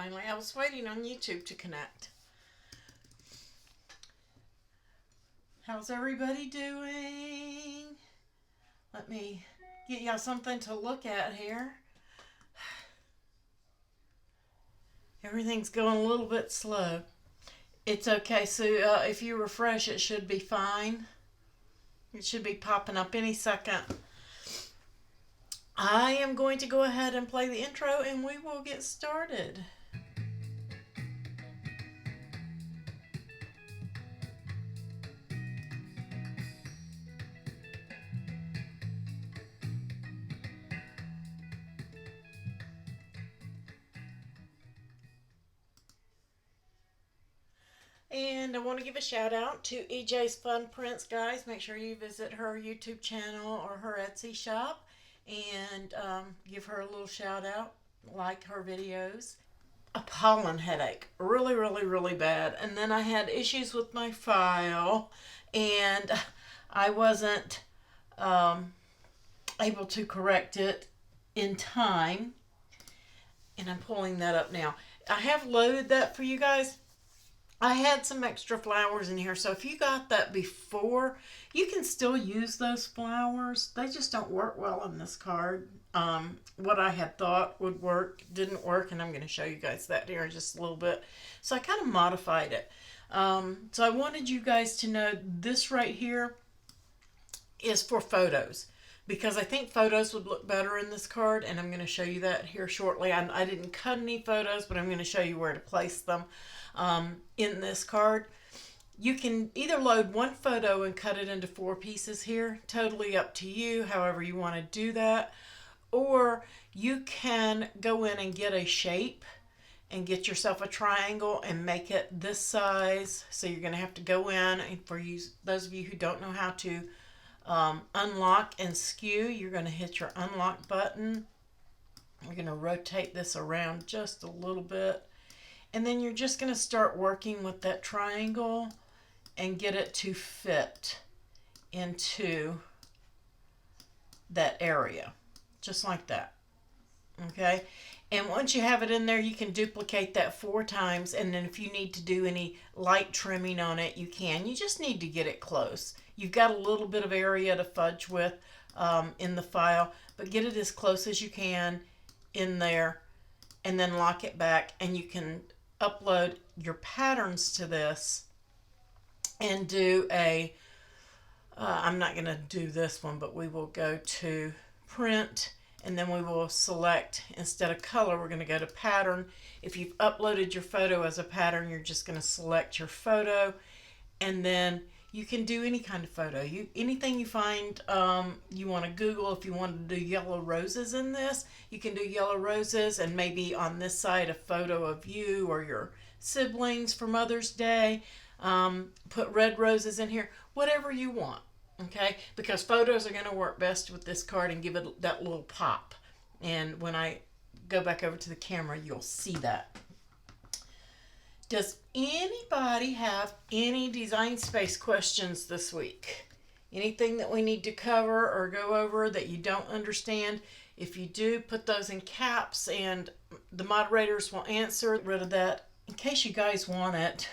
finally. I was waiting on YouTube to connect. How's everybody doing? Let me get y'all something to look at here. Everything's going a little bit slow. It's okay, so if you refresh, it should be fine. It should be popping up any second. I am going to go ahead and play the intro and we will get started. And I want to give a shout out to EJ's Fun Prints, guys. Make sure you visit her YouTube channel or her Etsy shop and give her a little shout out, like her videos. A pollen headache, really, really, really bad. And then I had issues with my file and I wasn't able to correct it in time. And I'm pulling that up now. I have loaded that for you guys. I had some extra flowers in here, so if you got that before, you can still use those flowers. They just don't work well on this card. What I had thought would work didn't work, and I'm going to show you guys that here in just a little bit. So I kind of modified it. So I wanted you guys to know this right here is for photos, because I think photos would look better in this card, and I'm going to show you that here shortly. I didn't cut any photos, but I'm going to show you where to place them. In this card, you can either load one photo and cut it into 4 pieces here, totally up to you, however you want to do that, or you can go in and get a shape and get yourself a triangle and make it this size. So you're going to have to go in, and for you, those of you who don't know how to unlock and skew, you're going to hit your unlock button. You're going to rotate this around just a little bit. And then you're just going to start working with that triangle and get it to fit into that area. Just like that. Okay? And once you have it in there, you can duplicate that 4 times. And then if you need to do any light trimming on it, you can. You just need to get it close. You've got a little bit of area to fudge with in the file. But get it as close as you can in there. And then lock it back. And you can upload your patterns to this and do a I'm not going to do this one, but we will go to print, and then we will select, instead of color, we're going to go to pattern. If you've uploaded your photo as a pattern, you're just going to select your photo, and then you can do any kind of photo. Anything you find you want to Google. If you want to do yellow roses in this, you can do yellow roses, and maybe on this side a photo of you or your siblings for Mother's Day. Put red roses in here, whatever you want, okay? Because photos are going to work best with this card and give it that little pop. And when I go back over to the camera, you'll see that. Does anybody have any Design Space questions this week? Anything that we need to cover or go over that you don't understand? If you do, put those in caps and the moderators will answer. Get rid of that. In case you guys want it,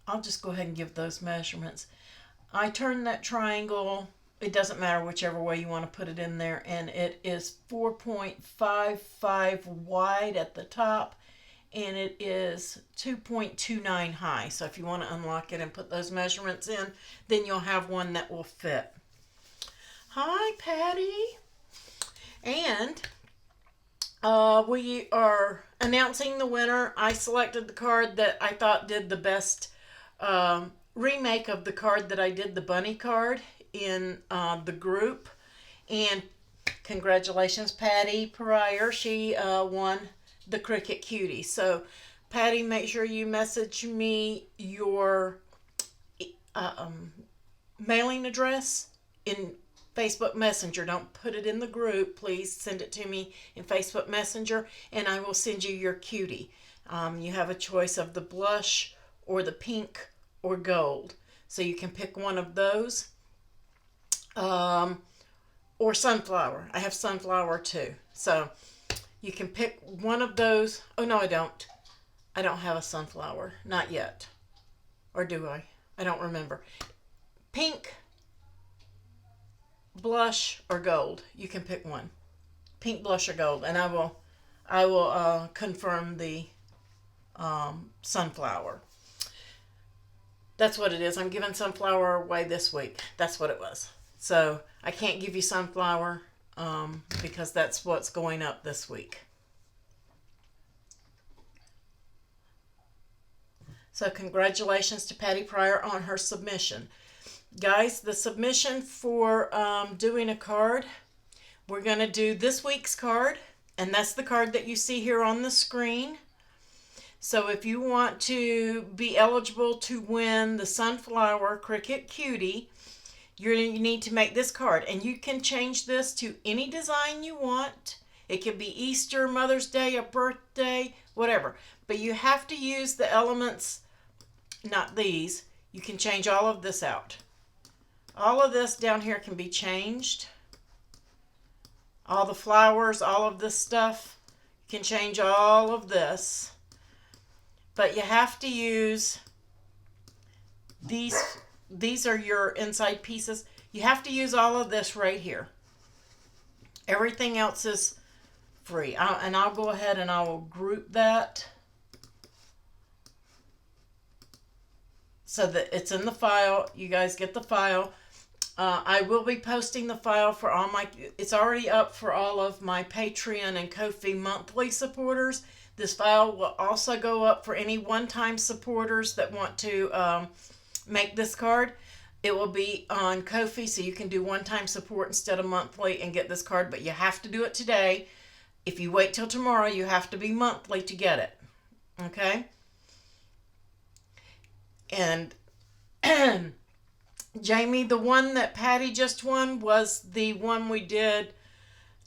I'll just go ahead and give those measurements. I turned that triangle, it doesn't matter whichever way you want to put it in there, and it is 4.55 wide at the top. And it is 2.29 high. So if you want to unlock it and put those measurements in, then you'll have one that will fit. Hi, Patty. And we are announcing the winner. I selected the card that I thought did the best remake of the card that I did, the bunny card, in the group. And congratulations, Patty Pryor. She won the Cricket Cutie. So Patty, make sure you message me your mailing address in Facebook Messenger. Don't put it in the group, please. Send it to me in Facebook Messenger and I will send you your cutie. You have a choice of the blush or the pink or gold, so you can pick one of those, or sunflower. I have sunflower too, so you can pick one of those. Oh, no, I don't. I don't have a sunflower. Not yet. Or do I? I don't remember. Pink, blush, or gold. You can pick one. Pink, blush, or gold. And I will confirm the sunflower. That's what it is. I'm giving sunflower away this week. That's what it was. So I can't give you sunflower because that's what's going up this week. So congratulations to Patty Pryor on her submission. Guys, the submission for doing a card, we're going to do this week's card, and that's the card that you see here on the screen. So if you want to be eligible to win the Sunflower Cricket Cutie, you need to make this card. And you can change this to any design you want. It could be Easter, Mother's Day, a birthday, whatever. But you have to use the elements, not these. You can change all of this out. All of this down here can be changed. All the flowers, all of this stuff. You can change all of this. But you have to use these. These are your inside pieces. You have to use all of this right here. Everything else is free. And I'll go ahead and I will group that so that it's in the file. You guys get the file. I will be posting the file for all my, it's already up for all of my Patreon and Ko-fi monthly supporters. This file will also go up for any one-time supporters that want to make this card. It will be on Ko-fi, so you can do one-time support instead of monthly and get this card, but you have to do it today. If you wait till tomorrow, you have to be monthly to get it. Okay? And Jamie, the one that Patty just won was the one we did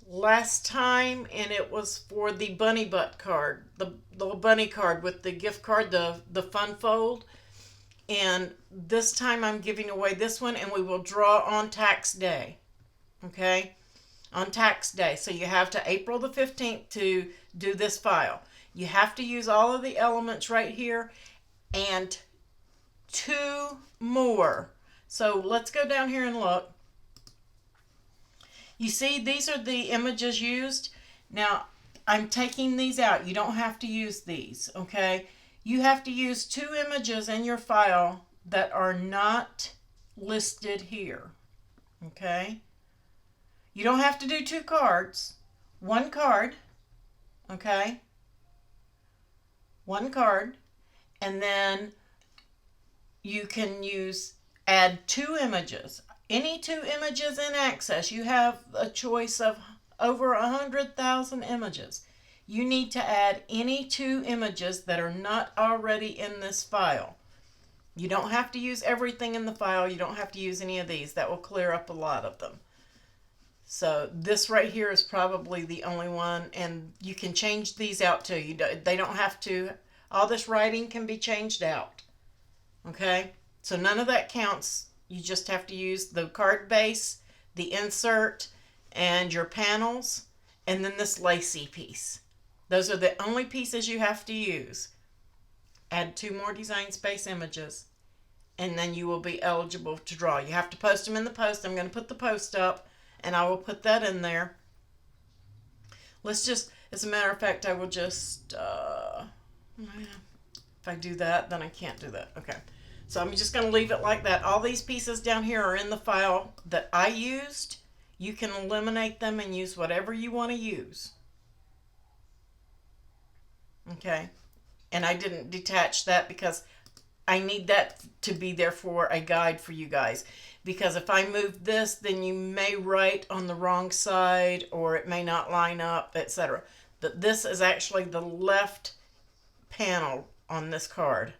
last time, and it was for the bunny butt card, the little bunny card with the gift card, the fun fold. And this time I'm giving away this one, and we will draw on tax day. Okay? On tax day. So you have to April the 15th to do this file. You have to use all of the elements right here and 2 more. So let's go down here and look. You see, these are the images used. Now, I'm taking these out. You don't have to use these, okay? You have to use 2 images in your file that are not listed here, okay? You don't have to do 2 cards. 1 card, okay? 1 card. And then you can add 2 images. Any 2 images in Access. You have a choice of over 100,000 images. You need to add any 2 images that are not already in this file. You don't have to use everything in the file. You don't have to use any of these. That will clear up a lot of them. So this right here is probably the only one, and you can change these out too. They don't have to. All this writing can be changed out. Okay? So none of that counts. You just have to use the card base, the insert, and your panels, and then this lacy piece. Those are the only pieces you have to use. Add 2 more design space images, and then you will be eligible to draw. You have to post them in the post. I'm going to put the post up, and I will put that in there. Let's just, as a matter of fact, I will just, if I do that, then I can't do that. Okay. So I'm just going to leave it like that. All these pieces down here are in the file that I used. You can eliminate them and use whatever you want to use. Okay. And I didn't detach that because I need that to be there for a guide for you guys. Because if I move this, then you may write on the wrong side or it may not line up, etc. But this is actually the left panel on this card.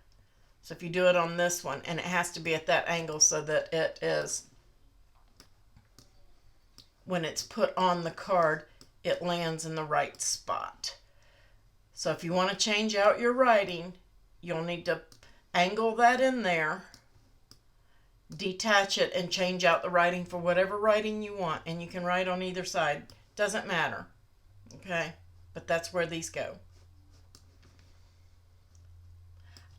So if you do it on this one, and it has to be at that angle so that it is, when it's put on the card, it lands in the right spot. So if you want to change out your writing, you'll need to angle that in there, detach it, and change out the writing for whatever writing you want. And you can write on either side. Doesn't matter. Okay? But that's where these go.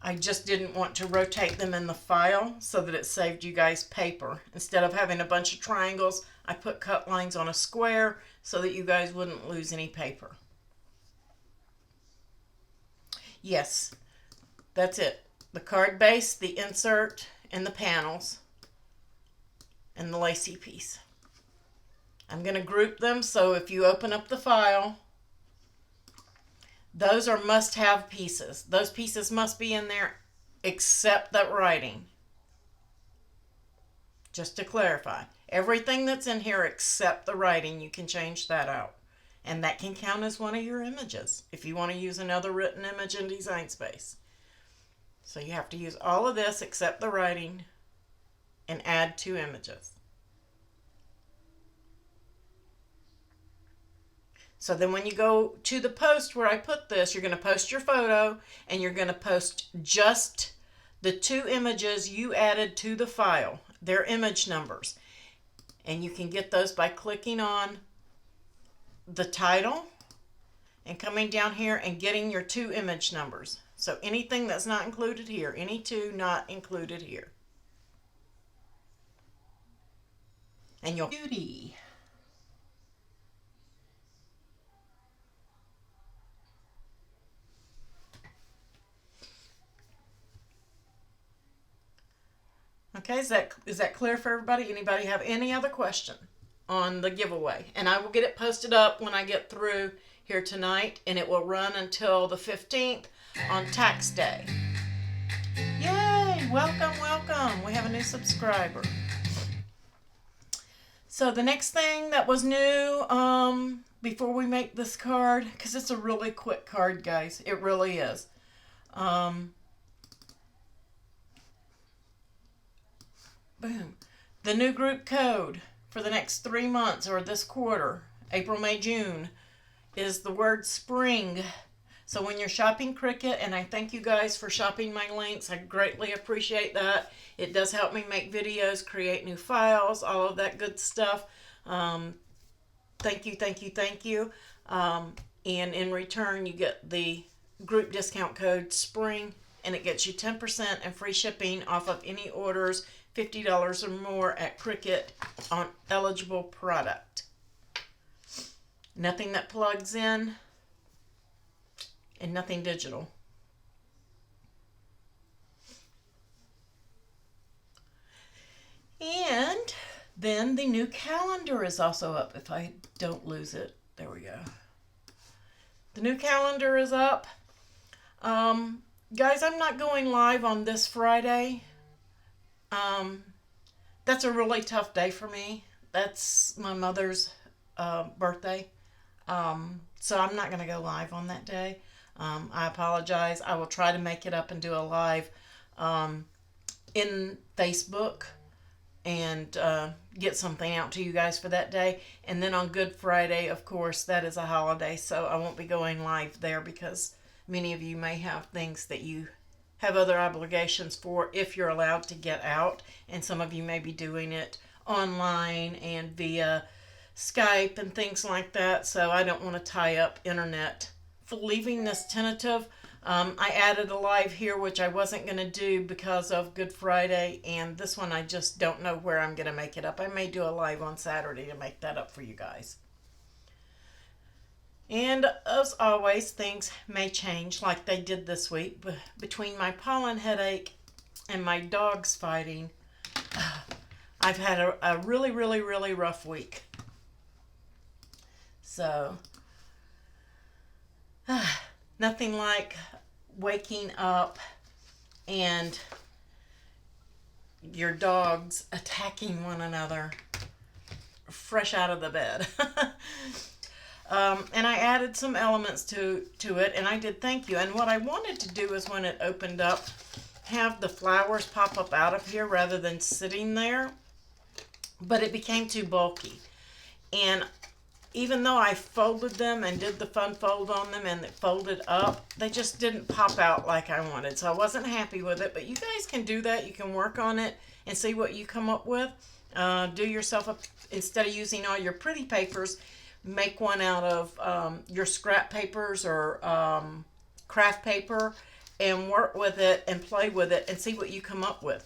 I just didn't want to rotate them in the file so that it saved you guys paper. Instead of having a bunch of triangles, I put cut lines on a square so that you guys wouldn't lose any paper. Yes, that's it. The card base, the insert, and the panels, and the lacy piece. I'm going to group them so if you open up the file, those are must-have pieces. Those pieces must be in there except that writing. Just to clarify, everything that's in here except the writing, you can change that out. And that can count as one of your images if you want to use another written image in Design Space. So you have to use all of this except the writing and add 2 images. So then when you go to the post where I put this, you're going to post your photo and you're going to post just the 2 images you added to the file. Their image numbers. And you can get those by clicking on the title and coming down here and getting your 2 image numbers. So anything that's not included here, any 2 not included here. And you'll beauty. Okay, is that clear for everybody? Anybody have any other question on the giveaway? And I will get it posted up when I get through here tonight, and it will run until the 15th on tax day. Yay! Welcome, welcome. We have a new subscriber. So the next thing that was new before we make this card, because it's a really quick card, guys. It really is. Boom. The new group code for the next 3 months or this quarter, April, May, June, is the word spring. So when you're shopping Cricut, and I thank you guys for shopping my links, I greatly appreciate that. It does help me make videos, create new files, all of that good stuff. Thank you, thank you, thank you. And in return, you get the group discount code SPRING, and it gets you 10% and free shipping off of any orders $50 or more at Cricut on eligible product. Nothing that plugs in and nothing digital. And then the new calendar is also up. If I don't lose it, there we go. The new calendar is up. Guys, I'm not going live on this Friday. That's a really tough day for me. That's my mother's birthday. So I'm not going to go live on that day. I apologize. I will try to make it up and do a live in Facebook and get something out to you guys for that day. And then on Good Friday, of course, that is a holiday, so I won't be going live there because many of you may have things that you have other obligations for if you're allowed to get out, and some of you may be doing it online and via Skype and things like that, so I don't want to tie up internet. For leaving this tentative, I added a live here, which I wasn't going to do because of Good Friday, and this one I just don't know where I'm going to make it up. I may do a live on Saturday to make that up for you guys. And as always, things may change like they did this week. Between my pollen headache and my dogs fighting, I've had a really, really, really rough week. So, nothing like waking up and your dogs attacking one another fresh out of the bed. And I added some elements to it, and I did thank you. And what I wanted to do is when it opened up, have the flowers pop up out of here rather than sitting there. But it became too bulky. And even though I folded them and did the fun fold on them and it folded up, they just didn't pop out like I wanted. So I wasn't happy with it. But you guys can do that. You can work on it and see what you come up with. Do yourself a, instead of using all your pretty papers, make one out of your scrap papers or craft paper and work with it and play with it and see what you come up with.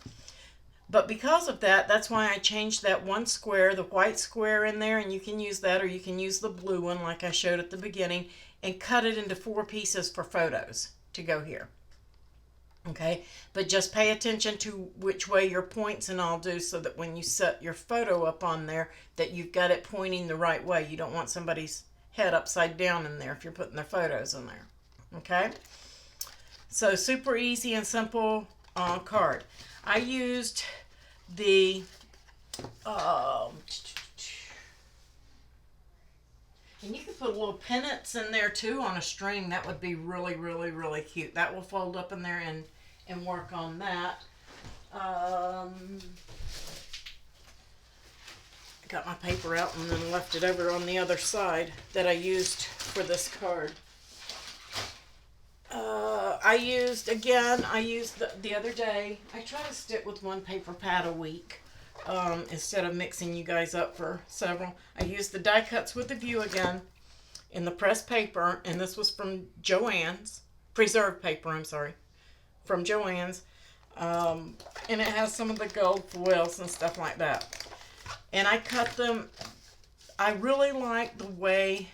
But because of that, that's why I changed that one square, the white square in there, and you can use that, or you can use the blue one like I showed at the beginning, and cut it into 4 pieces for photos to go here. Okay, but just pay attention to which way your points and all do, so that when you set your photo up on there, that you've got it pointing the right way. You don't want somebody's head upside down in there if you're putting their photos in there. Okay, so super easy and simple card. I used the and you can put little pennants in there too on a string. That would be really, really, really cute. That will fold up in there and work on that. I got my paper out and then left it over on the other side that I used for this card. I used the other day, I try to stick with one paper pad a week instead of mixing you guys up for several. I used the die cuts with the view again in the pressed paper, and this was from Joann's, preserved paper, I'm sorry, from Joann's, and it has some of the gold foils and stuff like that. And I cut them, I really like the way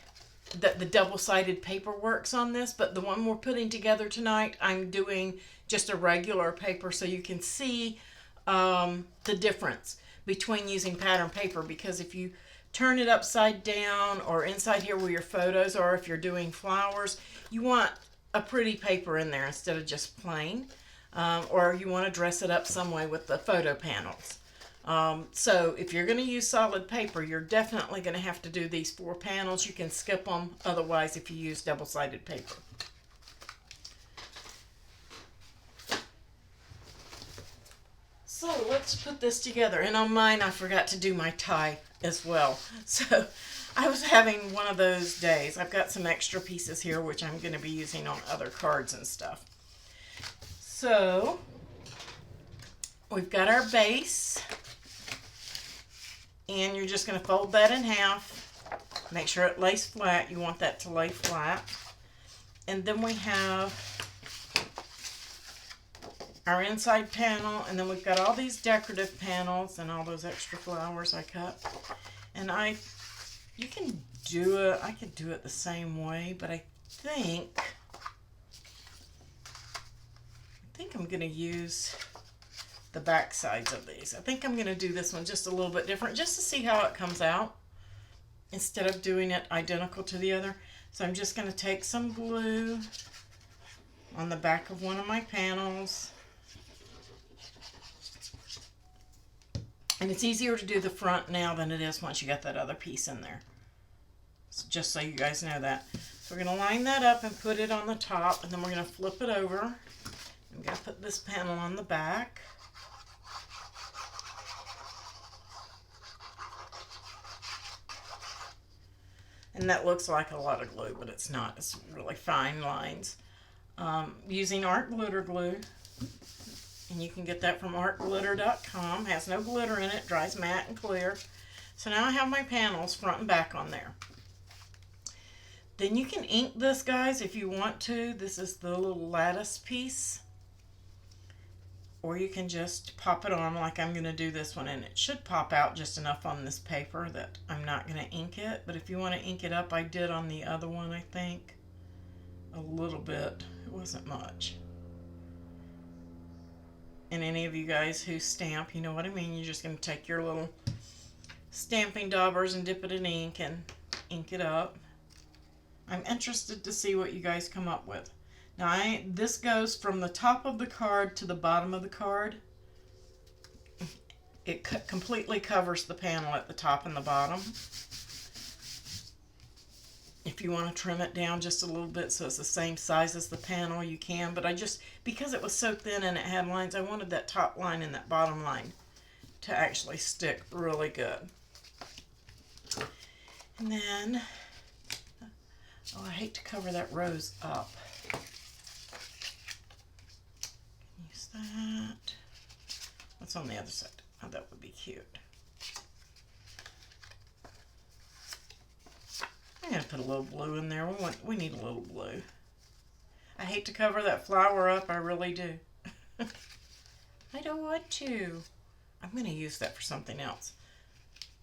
that the double-sided paper works on this, but the one we're putting together tonight, I'm doing just a regular paper so you can see the difference between using pattern paper, because if you turn it upside down or inside here where your photos are, if you're doing flowers, you want a pretty paper in there instead of just plain, or you want to dress it up some way with the photo panels. So if you're going to use solid paper, you're definitely going to have to do these 4 panels. You can skip them otherwise if you use double-sided paper. So let's put this together. And on mine, I forgot to do my tie as well. So I was having one of those days. I've got some extra pieces here, which I'm going to be using on other cards and stuff. So we've got our base. And you're just going to fold that in half. Make sure it lays flat. You want that to lay flat. And then we have our inside panel. And then we've got all these decorative panels and all those extra flowers I cut. And you can do it. I could do it the same way, but I think I'm going to use the back sides of these. I think I'm going to do this one just a little bit different, just to see how it comes out instead of doing it identical to the other. So I'm just going to take some glue on the back of one of my panels. And it's easier to do the front now than it is once you got that other piece in there. So just so you guys know that. So we're going to line that up and put it on the top, and then we're going to flip it over. I'm going to put this panel on the back. And that looks like a lot of glue, but it's not. It's really fine lines. Using art glitter glue. And you can get that from artglitter.com. Has no glitter in it. Dries matte and clear. So now I have my panels front and back on there. Then you can ink this, guys, if you want to. This is the little lattice piece. Or you can just pop it on like I'm going to do this one, and it should pop out just enough on this paper that I'm not going to ink it. But if you want to ink it up, I did on the other one, I think. A little bit. It wasn't much. And any of you guys who stamp, you know what I mean. You're just going to take your little stamping daubers and dip it in ink and ink it up. I'm interested to see what you guys come up with. Now, this goes from the top of the card to the bottom of the card. It completely covers the panel at the top and the bottom. If you want to trim it down just a little bit so it's the same size as the panel, you can. But because it was so thin and it had lines, I wanted that top line and that bottom line to actually stick really good. And then, I hate to cover that rose up. That. What's on the other side? Oh, that would be cute. I'm going to put a little blue in there. We need a little blue. I hate to cover that flower up, I really do. I don't want to. I'm going to use that for something else.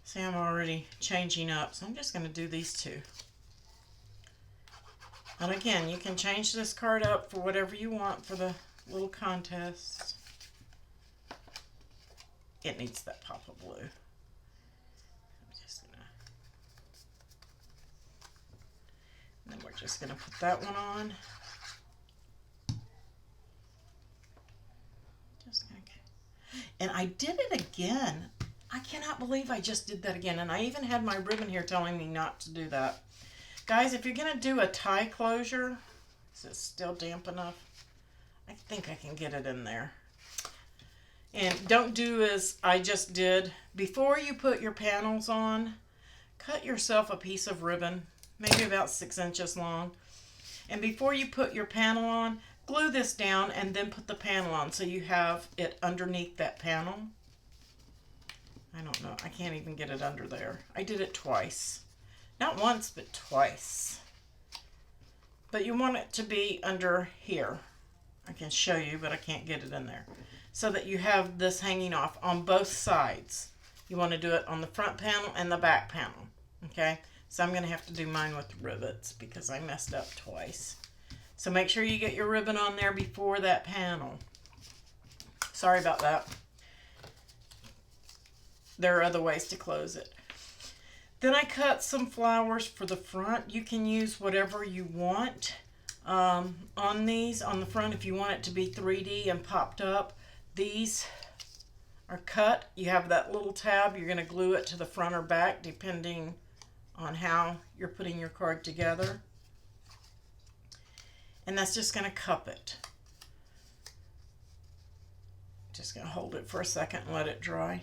See, I'm already changing up, so I'm just going to do these two. And again, you can change this card up for whatever you want for the little contest. It needs that pop of blue. I'm just gonna, and then we're just gonna put that one on. And I did it again. I cannot believe I just did that again. And I even had my ribbon here telling me not to do that. Guys, if you're going to do a tie closure, is it still damp enough? I think I can get it in there. And don't do as I just did. Before you put your panels on, cut yourself a piece of ribbon, maybe about 6 inches long. And before you put your panel on, glue this down and then put the panel on so you have it underneath that panel. I don't know. I can't even get it under there. I did it twice. Not once, but twice. But you want it to be under here. I can show you, but I can't get it in there. So that you have this hanging off on both sides. You want to do it on the front panel and the back panel. Okay? So I'm going to have to do mine with rivets because I messed up twice. So make sure you get your ribbon on there before that panel. Sorry about that. There are other ways to close it. Then I cut some flowers for the front. You can use whatever you want on these. On the front, if you want it to be 3D and popped up, these are cut. You have that little tab. You're going to glue it to the front or back depending on how you're putting your card together. And that's just going to cup it. Just going to hold it for a second and let it dry.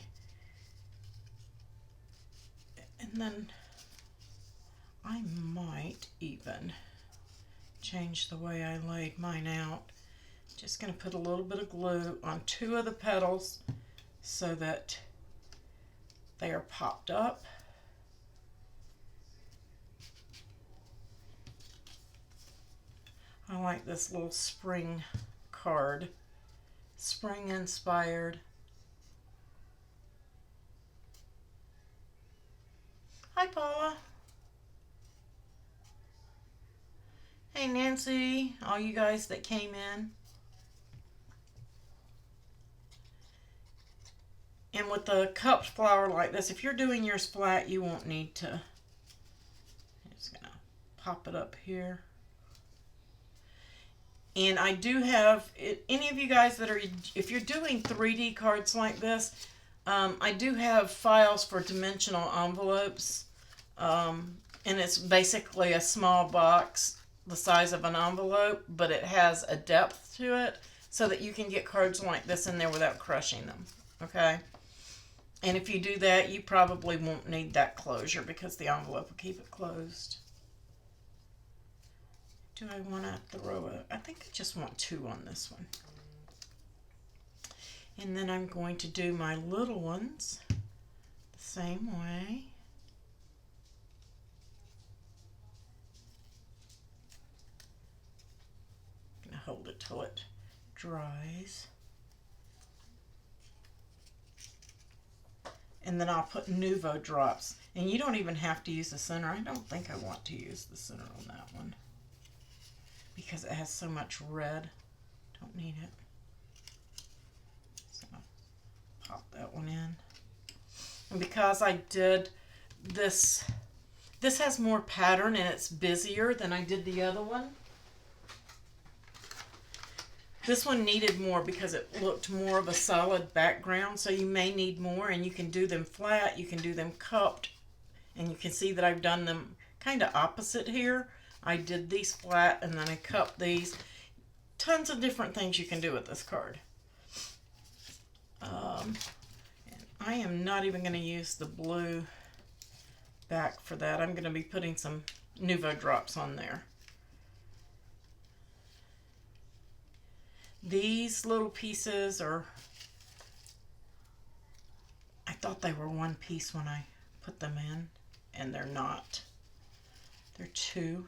And then I might even change the way I laid mine out. Just going to put a little bit of glue on 2 of the petals so that they are popped up. I like this little spring card, spring inspired. Hi, Paula. Hey, Nancy, all you guys that came in. And with the cupped flower like this, if you're doing yours flat, you won't need to. I'm just going to pop it up here. And I do have, any of you guys that are, if you're doing 3D cards like this, I do have files for dimensional envelopes. And it's basically a small box the size of an envelope, but it has a depth to it so that you can get cards like this in there without crushing them. Okay? And if you do that, you probably won't need that closure because the envelope will keep it closed. Do I want to throw I think I just want 2 on this one. And then I'm going to do my little ones the same way. I'm going to hold it till it dries. And then I'll put Nuvo drops. And you don't even have to use the center. I don't think I want to use the center on that one, because it has so much red. Don't need it. So pop that one in. And because I did this, this has more pattern and it's busier than I did the other one. This one needed more because it looked more of a solid background, so you may need more, and you can do them flat, you can do them cupped, and you can see that I've done them kind of opposite here. I did these flat and then I cupped these. Tons of different things you can do with this card. And I am not even going to use the blue back for that. I'm going to be putting some Nuvo drops on there. These little pieces are, I thought they were one piece when I put them in, and they're not. They're 2.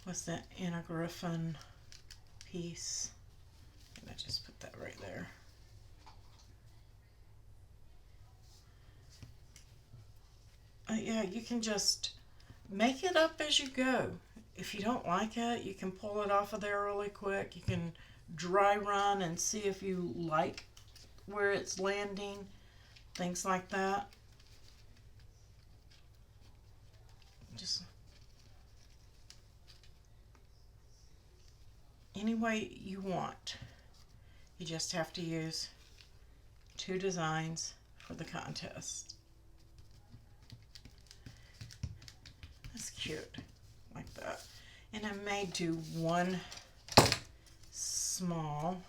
was that Anna Griffin piece. And I just put that right there. Yeah, you can just make it up as you go. If you don't like it, you can pull it off of there really quick. You can dry run and see if you like where it's landing, things like that. Just any way you want. You just have to use 2 designs for the contest. That's cute, like that. And I may do one small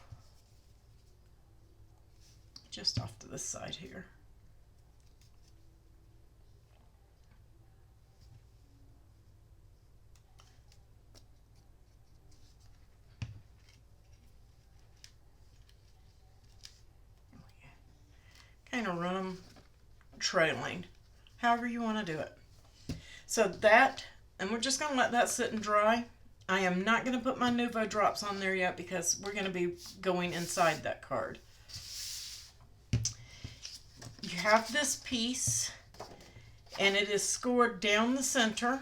just off to the side here. Kind of run them trailing, however you want to do it. So that, and we're just going to let that sit and dry. I am not going to put my Nuvo drops on there yet because we're going to be going inside that card. You have this piece, and it is scored down the center.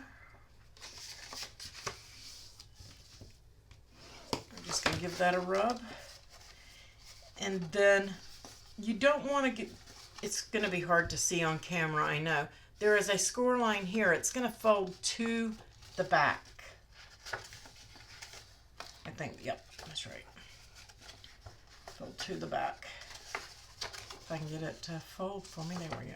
I'm just going to give that a rub. And then you don't want to get, it's going to be hard to see on camera, I know. There is a score line here. It's going to fold to the back. I think, yep, that's right. Fold to the back. If I can get it to fold for me, there we go.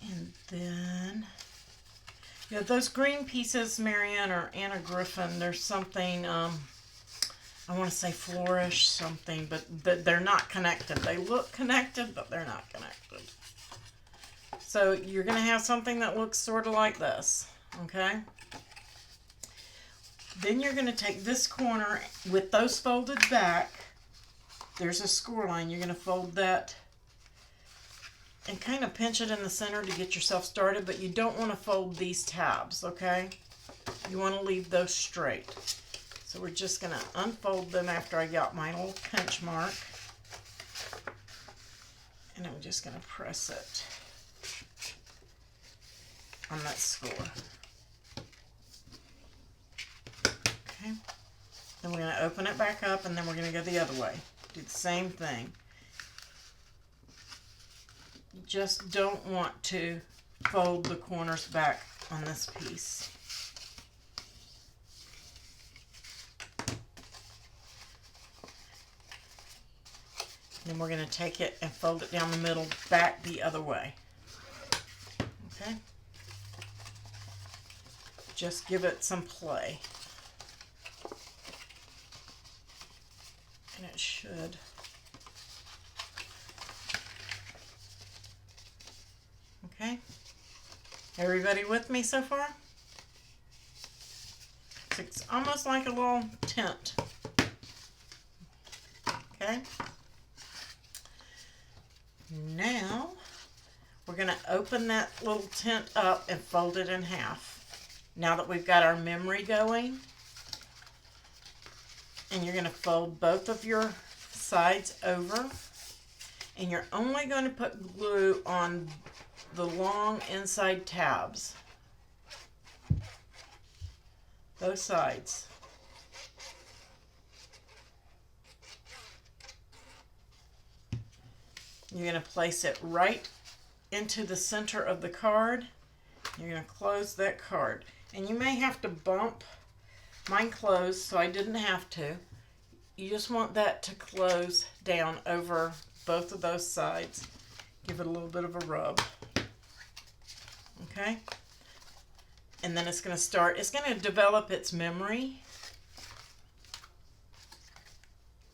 And then, yeah, those green pieces, Marianne or Anna Griffin, there's something, I want to say flourish something, but they're not connected. They look connected, but they're not connected. So you're going to have something that looks sort of like this, okay? Then you're going to take this corner with those folded back. There's a score line. You're going to fold that and kind of pinch it in the center to get yourself started, but you don't want to fold these tabs, okay? You want to leave those straight. So we're just going to unfold them after I got my little pinch mark. And I'm just going to press it on that score. Okay. Then we're going to open it back up, and then we're going to go the other way. Do the same thing. You just don't want to fold the corners back on this piece. Then we're going to take it and fold it down the middle, back the other way. Okay? Just give it some play. And it should. Okay? Everybody with me so far? It's almost like a little tent. Okay? Now, we're going to open that little tent up and fold it in half. Now that we've got our memory going, and you're going to fold both of your sides over, and you're only going to put glue on the long inside tabs. Both sides. You're going to place it right into the center of the card. You're going to close that card. And you may have to bump. Mine closed, so I didn't have to. You just want that to close down over both of those sides. Give it a little bit of a rub. Okay? And then it's going to develop its memory.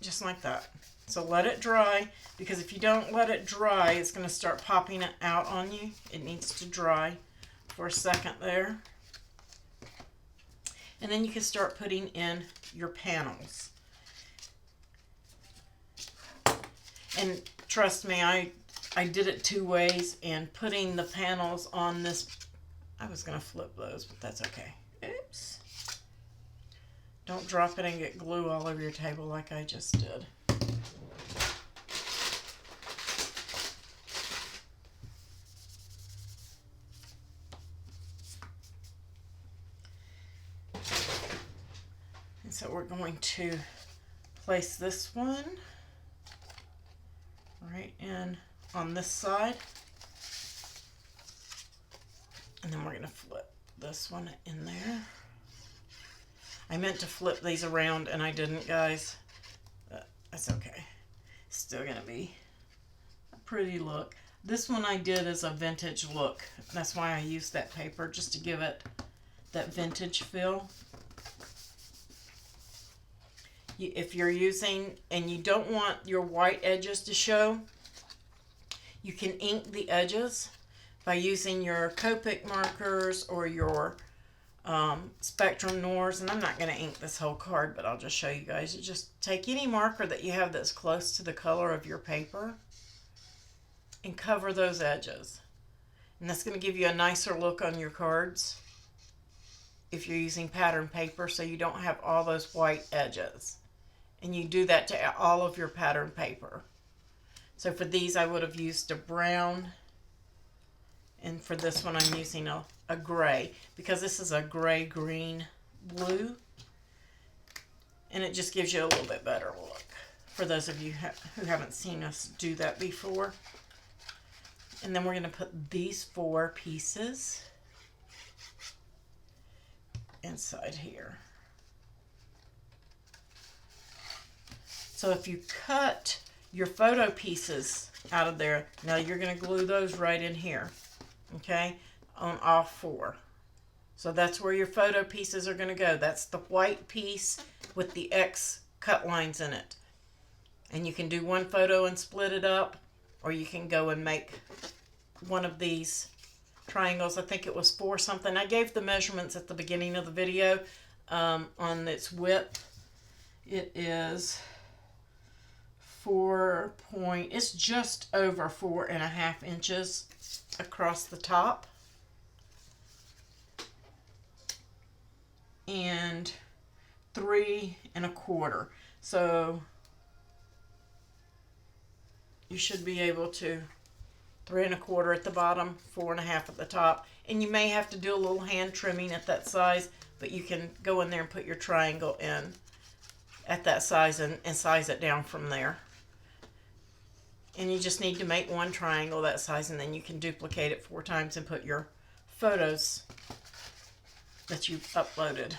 Just like that. So let it dry, because if you don't let it dry, it's going to start popping it out on you. It needs to dry for a second there. And then you can start putting in your panels. And trust me, I did it 2 ways, and putting the panels on this, I was going to flip those, but that's okay. Oops. Don't drop it and get glue all over your table like I just did. And so we're going to place this one right in on this side. And then we're going to flip this one in there. I meant to flip these around and I didn't, guys. But that's okay. Still going to be a pretty look. This one I did as a vintage look. That's why I used that paper, just to give it that vintage feel. If you're using, and you don't want your white edges to show, you can ink the edges by using your Copic markers or your Spectrum Noirs. And I'm not going to ink this whole card, but I'll just show you guys. You just take any marker that you have that's close to the color of your paper and cover those edges. And that's going to give you a nicer look on your cards if you're using pattern paper, so you don't have all those white edges. And you do that to all of your pattern paper. So for these I would have used a brown, and for this one I'm using a gray, because this is a gray green blue, and it just gives you a little bit better look for those of you who haven't seen us do that before. And then we're going to put these 4 pieces inside here. So if you cut your photo pieces out of there, now you're going to glue those right in here, okay, on all 4. So that's where your photo pieces are going to go. That's the white piece with the X cut lines in it. And you can do one photo and split it up, or you can go and make one of these triangles. I think it was 4 something. I gave the measurements at the beginning of the video on its width. It is it's just over 4.5 inches across the top, and 3 1/4. So you should be able to 3 1/4 at the bottom, 4.5 at the top, and you may have to do a little hand trimming at that size, but you can go in there and put your triangle in at that size and size it down from there. And you just need to make one triangle that size, and then you can duplicate it 4 times and put your photos that you've uploaded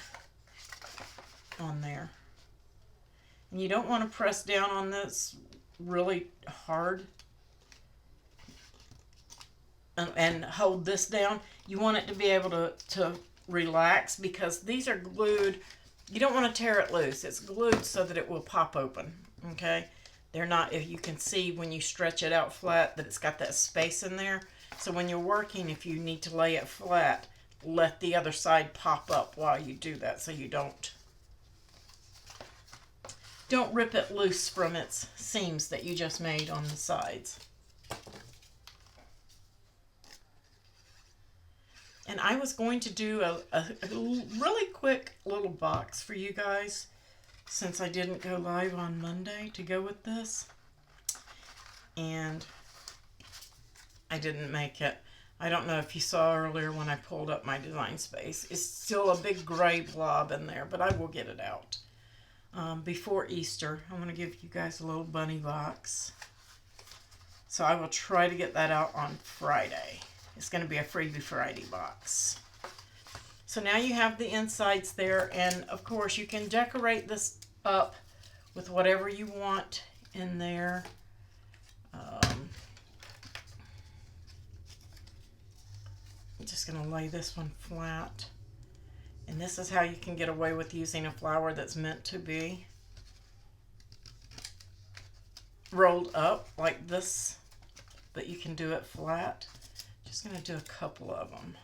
on there. And you don't want to press down on this really hard and hold this down. You want it to be able to relax, because these are glued. You don't want to tear it loose. It's glued so that it will pop open, okay? They're not, if you can see when you stretch it out flat, that it's got that space in there. So when you're working, if you need to lay it flat, let the other side pop up while you do that, so you don't rip it loose from its seams that you just made on the sides. And I was going to do a really quick little box for you guys, since I didn't go live on Monday to go with this. And I didn't make it. I don't know if you saw earlier when I pulled up my design space. It's still a big gray blob in there, but I will get it out. Before Easter, I want to give you guys a little bunny box. So I will try to get that out on Friday. It's going to be a Freebie Friday box. So now you have the insides there, and of course you can decorate this up with whatever you want in there. I'm just going to lay this one flat. And this is how you can get away with using a flower that's meant to be rolled up like this, but you can do it flat. Just going to do a couple of them.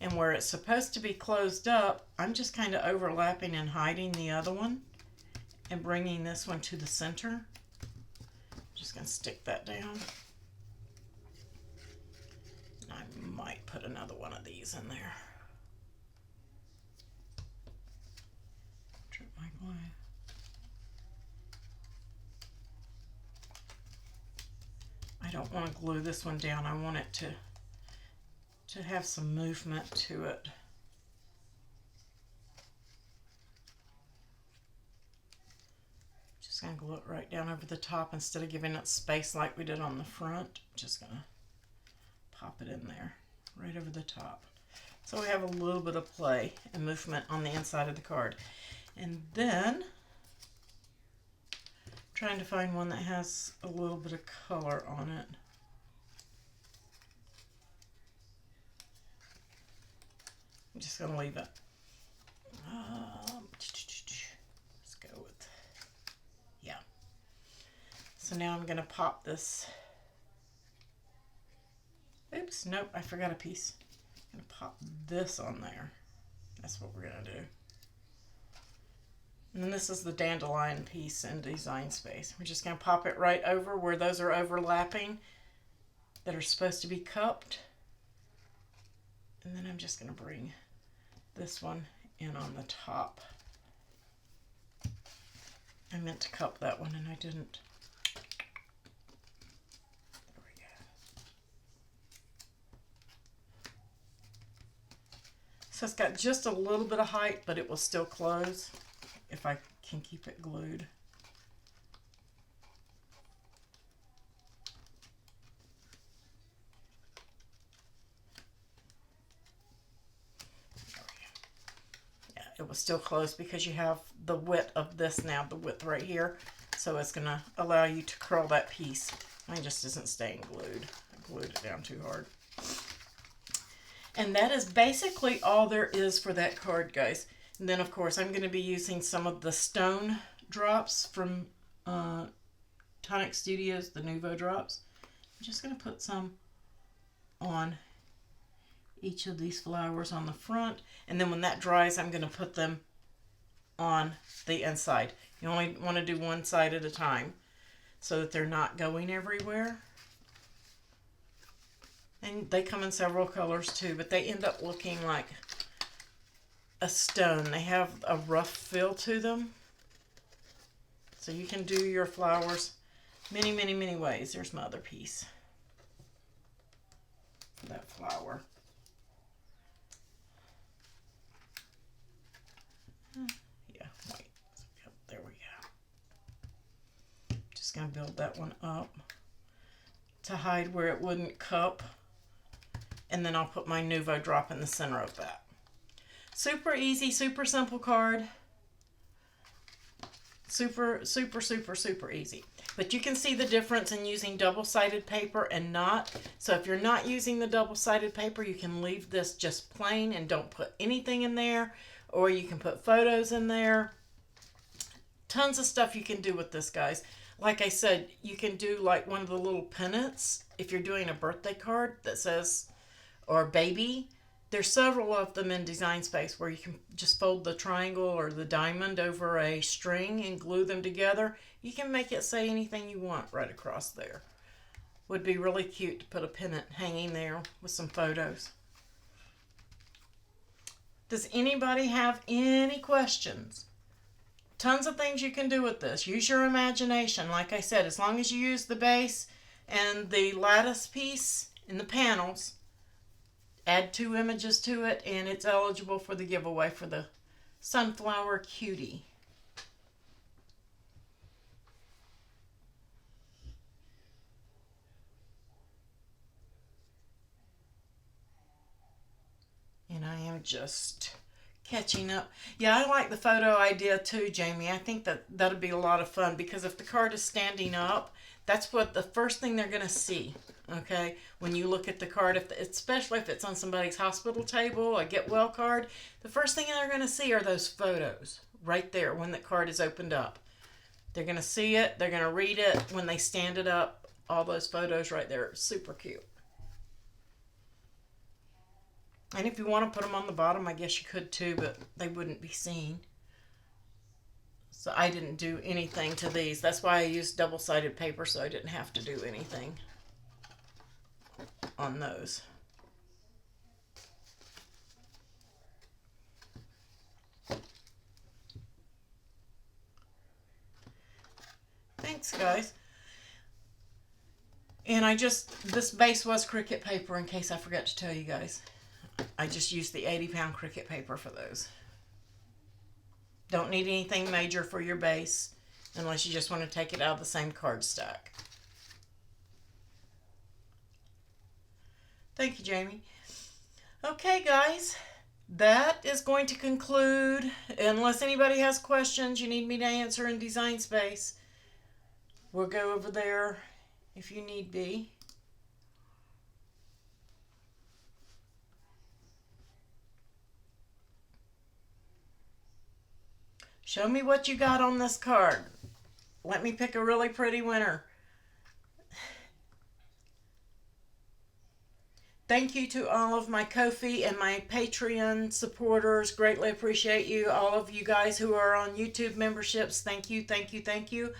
And And where it's supposed to be closed up, I'm just kind of overlapping and hiding the other one and bringing this one to the center. Just going to stick that down. I might put another one of these in there. Drip my glue. I don't want to glue this one down. I want it to have some movement to it. Just going to glue it right down over the top instead of giving it space like we did on the front. Just going to pop it in there, right over the top. So we have a little bit of play and movement on the inside of the card. And then, trying to find one that has a little bit of color on it. I'm just going to leave it. Let's go with, yeah. So now I'm going to pop this. Oops, nope, I forgot a piece. I'm going to pop this on there. That's what we're going to do. And then this is the dandelion piece in Design Space. We're just going to pop it right over where those are overlapping that are supposed to be cupped. And then I'm just going to bring this one in on the top. I meant to cup that one and I didn't. There we go. So it's got just a little bit of height, but it will still close if I can keep it glued. Yeah, it will still close because you have the width of this now, the width right here. So it's going to allow you to curl that piece. Mine just isn't staying glued. I glued it down too hard. And that is basically all there is for that card, guys. And then, of course, I'm going to be using some of the stone drops from Tonic Studios, the Nuvo drops. I'm just going to put some on each of these flowers on the front. And then when that dries, I'm going to put them on the inside. You only want to do one side at a time so that they're not going everywhere. And they come in several colors too, but they end up looking like a stone. They have a rough feel to them. So you can do your flowers many, many, many ways. There's my other piece for that flower. Yeah, wait. Yep, there we go. Just going to build that one up to hide where it wouldn't cup. And then I'll put my Nuvo drop in the center of that. Super easy, super simple card. Super, super, super, super easy. But you can see the difference in using double-sided paper and not. So if you're not using the double-sided paper, you can leave this just plain and don't put anything in there. Or you can put photos in there. Tons of stuff you can do with this, guys. Like I said, you can do like one of the little pennants if you're doing a birthday card that says, or baby. There's several of them in Design Space where you can just fold the triangle or the diamond over a string and glue them together. You can make it say anything you want right across there. Would be really cute to put a pennant hanging there with some photos. Does anybody have any questions? Tons of things you can do with this. Use your imagination. Like I said, as long as you use the base and the lattice piece in the panels, add 2 images to it, and it's eligible for the giveaway for the Sunflower Cutie. And I am just catching up. Yeah, I like the photo idea too, Jamie. I think that that'll be a lot of fun because if the card is standing up, that's what the first thing they're going to see. Okay, when you look at the card, especially if it's on somebody's hospital table, a get well card, the first thing they're going to see are those photos right there when the card is opened up. They're going to see it, they're going to read it when they stand it up. All those photos right there, super cute. And if you want to put them on the bottom, I guess you could too, but they wouldn't be seen. So I didn't do anything to these. That's why I used double-sided paper, so I didn't have to do anything on those. Thanks, guys. And this base was Cricut paper, in case I forgot to tell you guys. I just used the 80-pound Cricut paper for those. Don't need anything major for your base, unless you just want to take it out of the same card stack. Thank you, Jamie. Okay, guys. That is going to conclude, unless anybody has questions you need me to answer in Design Space. We'll go over there if you need be. Show me what you got on this card. Let me pick a really pretty winner. Thank you to all of my Ko-fi and my Patreon supporters. Greatly appreciate you. All of you guys who are on YouTube memberships, thank you, thank you, thank you.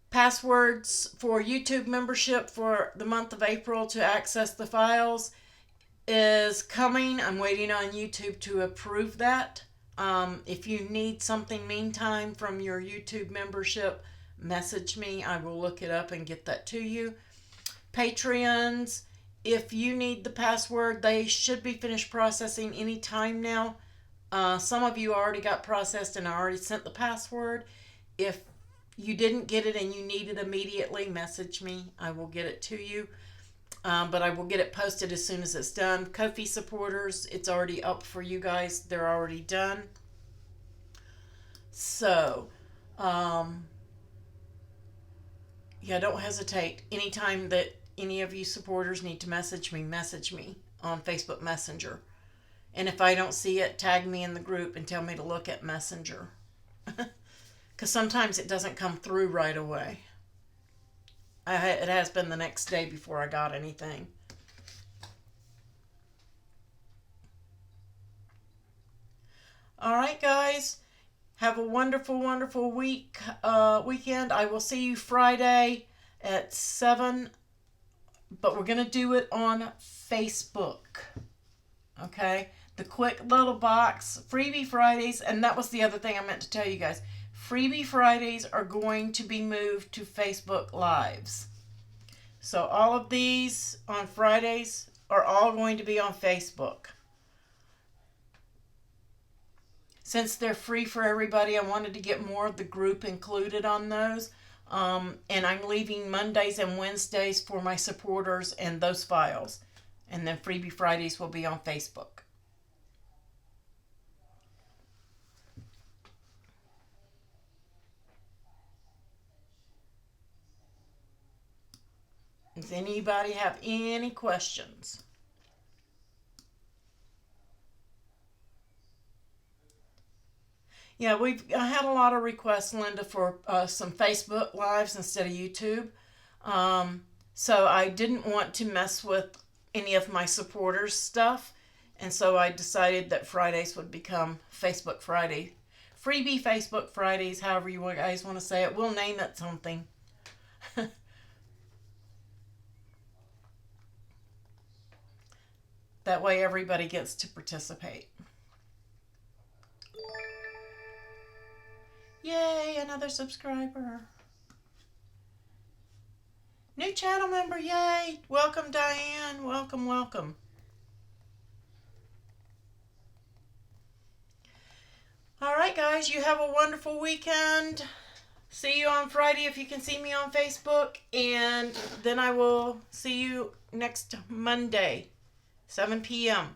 Passwords for YouTube membership for the month of April to access the files is coming. I'm waiting on YouTube to approve that. If you need something meantime from your YouTube membership, message me. I will look it up and get that to you. Patreons, if you need the password, they should be finished processing any time now. Some of you already got processed and I already sent the password. If you didn't get it and you need it immediately, message me. I will get it to you. But I will get it posted as soon as it's done. Ko-fi supporters, it's already up for you guys. They're already done. So, yeah, don't hesitate. Anytime that any of you supporters need to message me on Facebook Messenger. And if I don't see it, tag me in the group and tell me to look at Messenger. Because sometimes it doesn't come through right away. It has been the next day before I got anything. All right, guys. Have a wonderful, wonderful weekend. I will see you Friday at 7. But we're going to do it on Facebook. Okay? The quick little box. Freebie Fridays. And that was the other thing I meant to tell you guys. Freebie Fridays are going to be moved to Facebook Lives. So all of these on Fridays are all going to be on Facebook. Since they're free for everybody, I wanted to get more of the group included on those. And I'm leaving Mondays and Wednesdays for my supporters and those files. And then Freebie Fridays will be on Facebook. Does anybody have any questions? Yeah, I had a lot of requests, Linda, for some Facebook Lives instead of YouTube. So I didn't want to mess with any of my supporters' stuff. And so I decided that Fridays would become Facebook Friday. Freebie Facebook Fridays, however you guys want to say it. We'll name it something. That way everybody gets to participate. Yay, another subscriber. New channel member, yay. Welcome, Diane. Welcome, welcome. All right, guys, you have a wonderful weekend. See you on Friday if you can see me on Facebook. And then I will see you next Monday, 7 p.m.